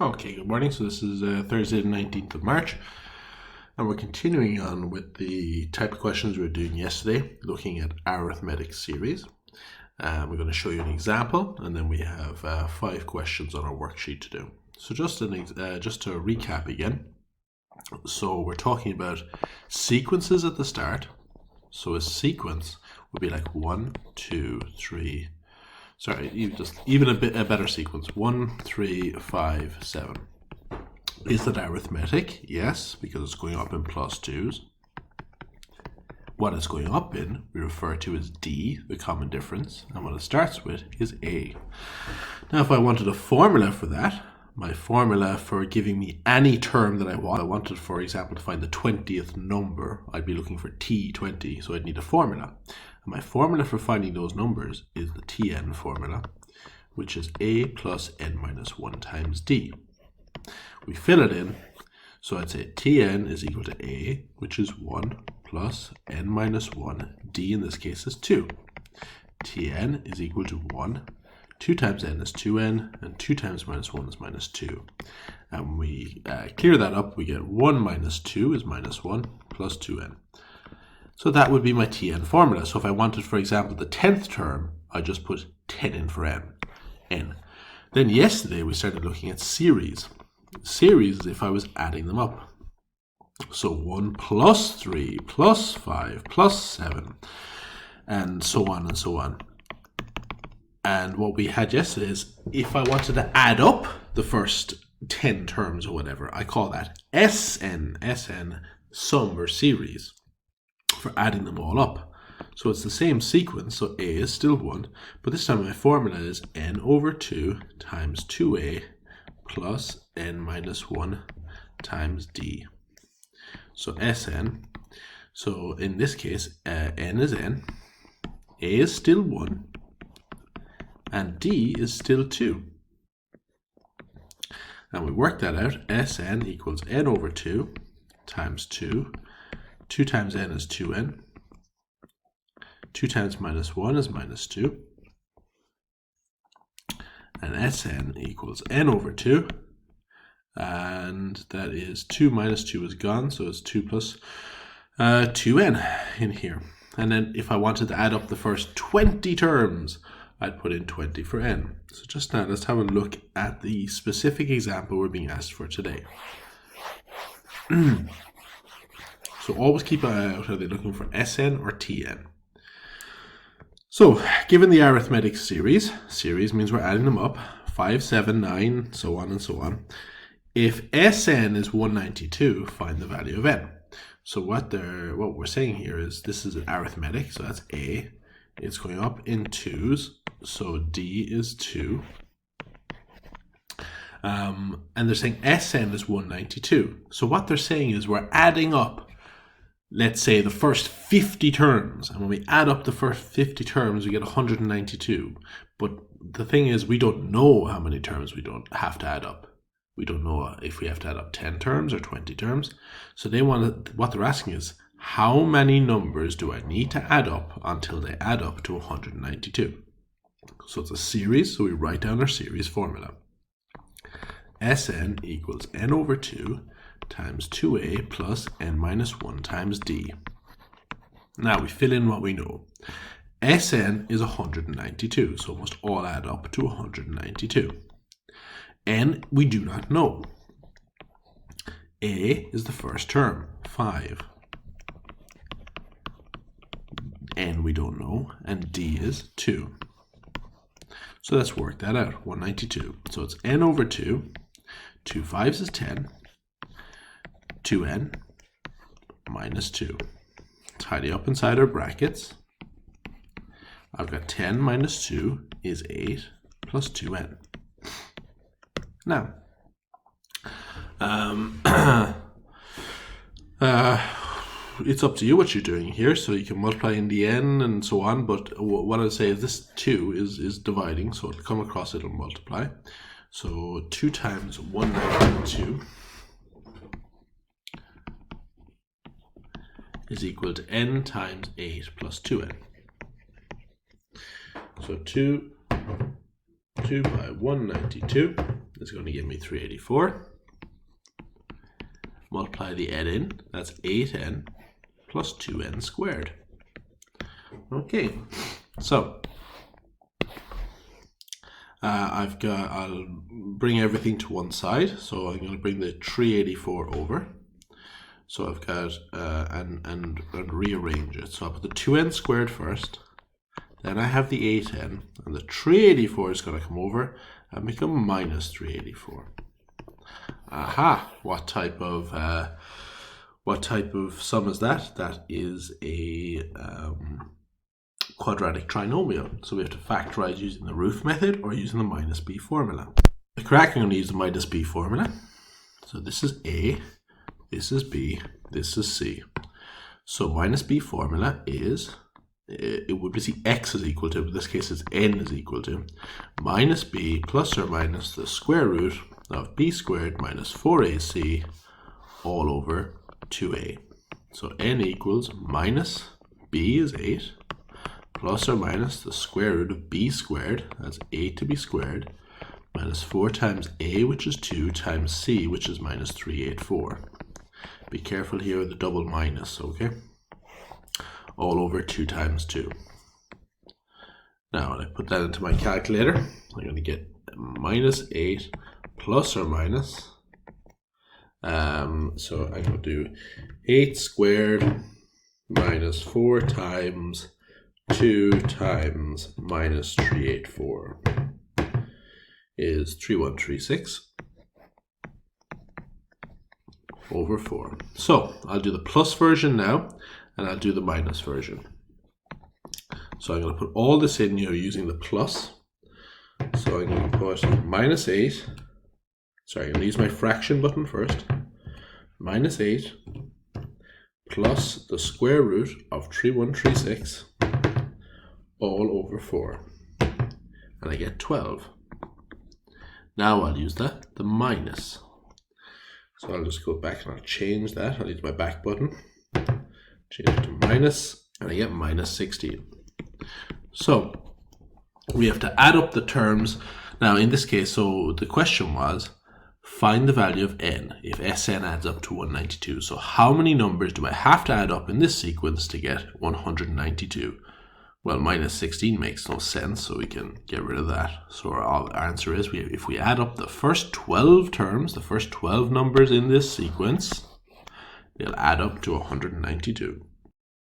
Okay, good morning. So this is Thursday the 19th of March, and we're continuing on with the type of questions we were doing yesterday, looking at arithmetic series. We're going to show you an example, and then we have 5 questions on our worksheet to do. So just to recap again, so we're talking about sequences at the start. So a sequence would be like 1, 2, 3. Sorry, even a better sequence. 1, 3, 5, 7. Is that arithmetic? Yes, because it's going up in plus 2s. What it's going up in, we refer to as D, the common difference, and what it starts with is A. Now, if I wanted a formula for that, my formula for giving me any term that I wanted, for example, to find the 20th number, I'd be looking for T20, so I'd need a formula. And my formula for finding those numbers is the Tn formula, which is A plus n minus 1 times D. We fill it in, so I'd say Tn is equal to A, which is 1 plus n minus 1, D in this case is 2. Tn is equal to 1, 2 times n is 2n, and 2 times minus 1 is minus 2. And when we clear that up, we get 1 minus 2 is minus 1 plus 2n. So that would be my Tn formula. So if I wanted, for example, the 10th term, I just put 10 in for n. Then yesterday we started looking at series. Series is if I was adding them up. So 1 plus 3 plus 5 plus 7, and so on and so on. And what we had yesterday is if I wanted to add up the first 10 terms or whatever, I call that Sn, sum or series, for adding them all up. So it's the same sequence, so A is still 1, but this time my formula is n over 2 times 2a plus n minus 1 times d. So Sn, so in this case, n is n, A is still 1, and D is still 2. And we work that out. Sn equals n over 2 times 2. 2 times n is 2n. 2 times minus 1 is minus 2. And Sn equals n over 2. And that is 2 minus 2 is gone, so it's 2 plus 2n in here. And then if I wanted to add up the first 20 terms, I'd put in 20 for n. So just now, let's have a look at the specific example we're being asked for today. So always keep an eye out, are they looking for Sn or Tn? So given the arithmetic series means we're adding them up, 5, 7, 9, so on and so on. If Sn is 192, find the value of n. So what we're saying here is this is an arithmetic, so that's A. It's going up in 2s, so D is 2. And they're saying Sn is 192. So what they're saying is we're adding up, let's say, the first 50 terms. And when we add up the first 50 terms, we get 192. But the thing is, we don't know how many terms we don't have to add up. We don't know if we have to add up 10 terms or 20 terms. So what they're asking is, how many numbers do I need to add up until they add up to 192? So it's a series, so we write down our series formula. Sn equals n over 2 times 2a plus n minus 1 times d. Now we fill in what we know. Sn is 192, so it must all add up to 192. N we do not know. A is the first term, 5. N we don't know, and D is 2. So let's work that out, 192. So it's n over 2, 2 5s is 10, 2n minus 2. Tidy up inside our brackets. I've got 10 minus 2 is 8 plus 2n. Now, it's up to you what you're doing here, so you can multiply in the n and so on, but what I'd say is this 2 is dividing, so it'll come across, it'll multiply. So 2 times 192 is equal to n times 8 plus 2n. So 2 by 192 is going to give me 384. Multiply the n in, that's 8n plus 2n squared. Okay, so I'll bring everything to one side, so I'm going to bring the 384 over. So I've got, and rearrange it. So I'll put the 2n squared first, then I have the 8n, and the 384 is going to come over and become minus 384. Aha! What type of sum is that? That is a quadratic trinomial. So we have to factorize using the root method or using the minus b formula. The correct, I'm going to use the minus b formula. So this is a, this is b, this is c. So minus b formula is, it would be see x is equal to, but in this case it's n is equal to minus b plus or minus the square root of b squared minus 4ac all over 2a. So n equals minus b is 8 plus or minus the square root of b squared, that's 8 to be squared, minus 4 times a, which is 2, times c, which is minus 384. Be careful here with the double minus, okay? All over 2 times 2. Now, when I put that into my calculator, I'm going to get minus 8 plus or minus. So I'm going to do 8 squared minus 4 times 2 times minus 384 is 3136 over 4. So I'll do the plus version now, and I'll do the minus version. So I'm going to put all this in here using the plus. So I'm going to put minus 8. Sorry, I'm going to use my fraction button first. Minus 8 plus the square root of 3136 all over 4. And I get 12. Now I'll use the minus. So I'll just go back and I'll change that. I'll use my back button. Change it to minus, and I get minus 16. So we have to add up the terms. Now in this case, so the question was, find the value of n if Sn adds up to 192. So how many numbers do I have to add up in this sequence to get 192? Well, minus 16 makes no sense, so we can get rid of that. So our answer is, if we add up the first 12 terms, the first 12 numbers in this sequence, they'll add up to 192.